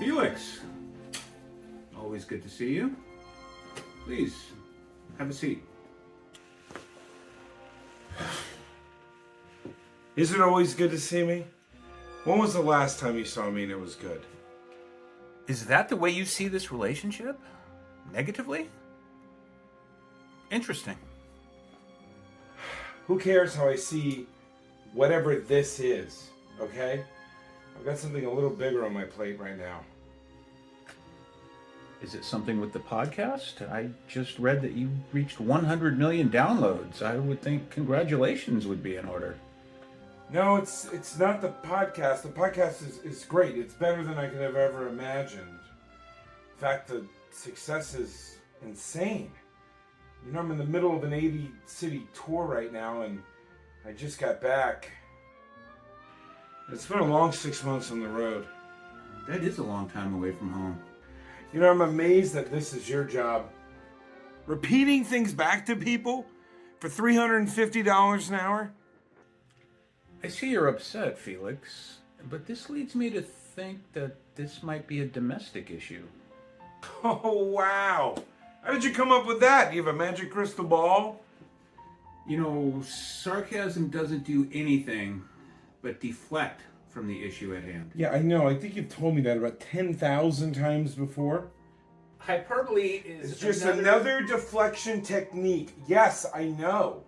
Felix, always good to see you. Please, have a seat. Is it always good to see me? When was the last time you saw me and it was good? Is that the way you see this relationship? Negatively? Interesting. Who cares how I see whatever this is, okay? I've got something a little bigger on my plate right now. Is it something with the podcast? I just read that you reached 100 million downloads. I would think congratulations would be in order. No, it's not the podcast. The podcast is great. It's better than I could have ever imagined. In fact, the success is insane. You know, I'm in the middle of an 80-city tour right now, and I just got back. It's been a long 6 months on the road. That is a long time away from home. You know, I'm amazed that this is your job. Repeating things back to people for $350 an hour? I see you're upset, Felix, but this leads me to think that this might be a domestic issue. Oh, wow. How did you come up with that? Do you have a magic crystal ball? You know, sarcasm doesn't do anything but deflect from the issue at hand. Yeah, I know. I think you've told me that about 10,000 times before. Hyperbole is It's just another deflection technique. Yes, I know.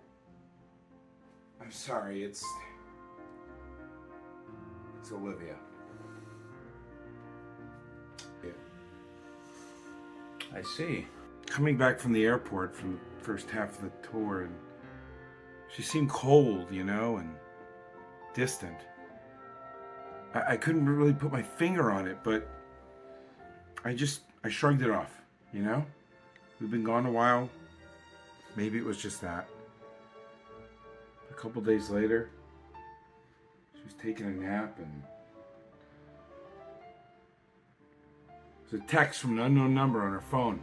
I'm sorry, it's Olivia. Yeah. I see. Coming back from the airport from the first half of the tour, and she seemed cold, you know, and distant. I couldn't really put my finger on it, but I shrugged it off, you know? We've been gone a while. Maybe it was just that. A couple days later, she was taking a nap, and there's a text from an unknown number on her phone.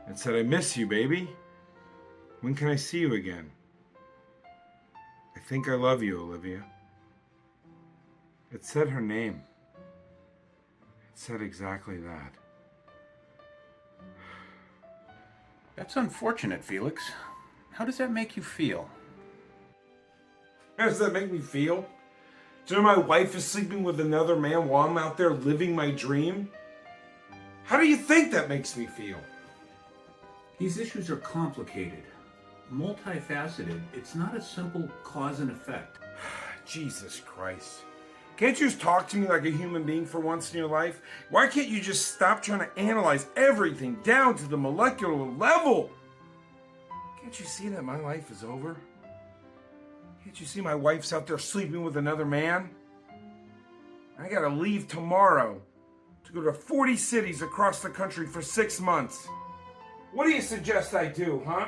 It said, "I miss you, baby. When can I see you again? I think I love you, Olivia." It said her name. It said exactly that. That's unfortunate, Felix. How does that make you feel? How does that make me feel? Do you know my wife is sleeping with another man while I'm out there living my dream? How do you think that makes me feel? These issues are complicated, multifaceted. It's not a simple cause and effect. Jesus Christ. Can't you just talk to me like a human being for once in your life? Why can't you just stop trying to analyze everything down to the molecular level? Can't you see that my life is over? Can't you see my wife's out there sleeping with another man? I gotta leave tomorrow to go to 40 cities across the country for 6 months. What do you suggest I do, huh?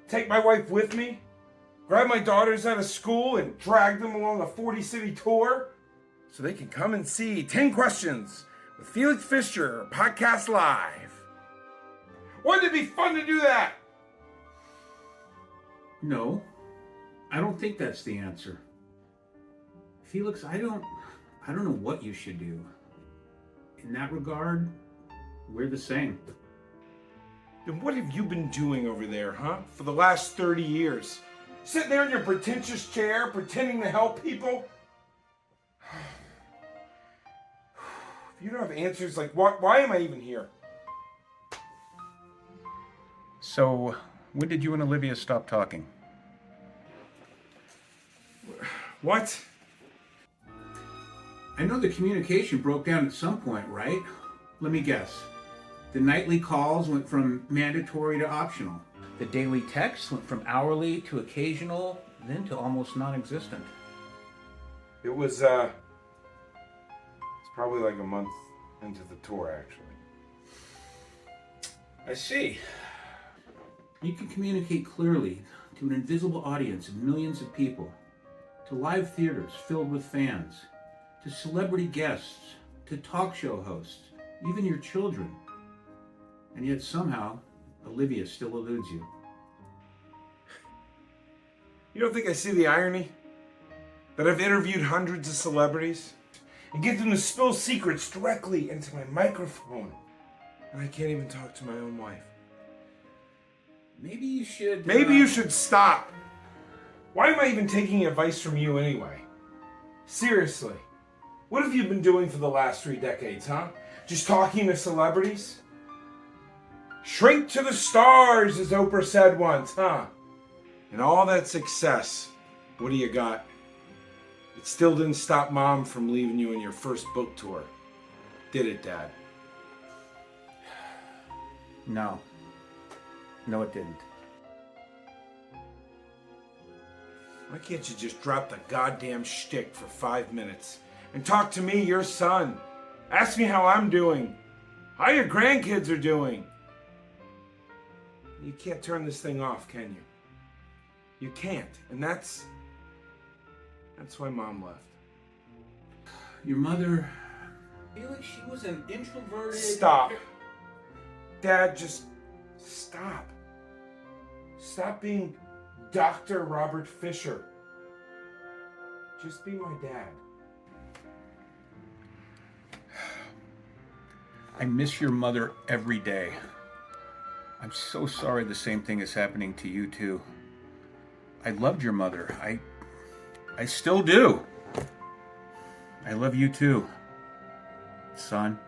Take my wife with me? Grab my daughters out of school and drag them along a 40-city tour? So they can come and see 10 Questions with Felix Fischer, podcast live. Wouldn't it be fun to do that? No, I don't think that's the answer. Felix, I don't know what you should do. In that regard, we're the same. Then what have you been doing over there, huh? For the last 30 years? Sitting there in your pretentious chair, pretending to help people? If you don't have answers, like, why am I even here? So, when did you and Olivia stop talking? What? I know the communication broke down at some point, right? Let me guess. The nightly calls went from mandatory to optional. The daily texts went from hourly to occasional, then to almost non-existent. It was, it's probably like a month into the tour, actually. I see. You can communicate clearly to an invisible audience of millions of people, to live theaters filled with fans, to celebrity guests, to talk show hosts, even your children. And yet somehow, Olivia still eludes you. You don't think I see the irony? That I've interviewed hundreds of celebrities, and get them to spill secrets directly into my microphone. And I can't even talk to my own wife. Maybe you should... Maybe you should stop. Why am I even taking advice from you anyway? Seriously. What have you been doing for the last 3 decades, huh? Just talking to celebrities? Shrink to the stars, as Oprah said once, huh? And all that success, what do you got? It still didn't stop Mom from leaving you in your first book tour. Did it, Dad? No. No, it didn't. Why can't you just drop the goddamn shtick for 5 minutes and talk to me, your son? Ask me how I'm doing, how your grandkids are doing. You can't turn this thing off, can you? You can't, and that's why Mom left. Your mother... I feel like she was an introverted... Stop. Dad, just stop. Stop being Dr. Robert Fisher. Just be my dad. I miss your mother every day. I'm so sorry the same thing is happening to you too. I loved your mother. I still do. I love you too, son.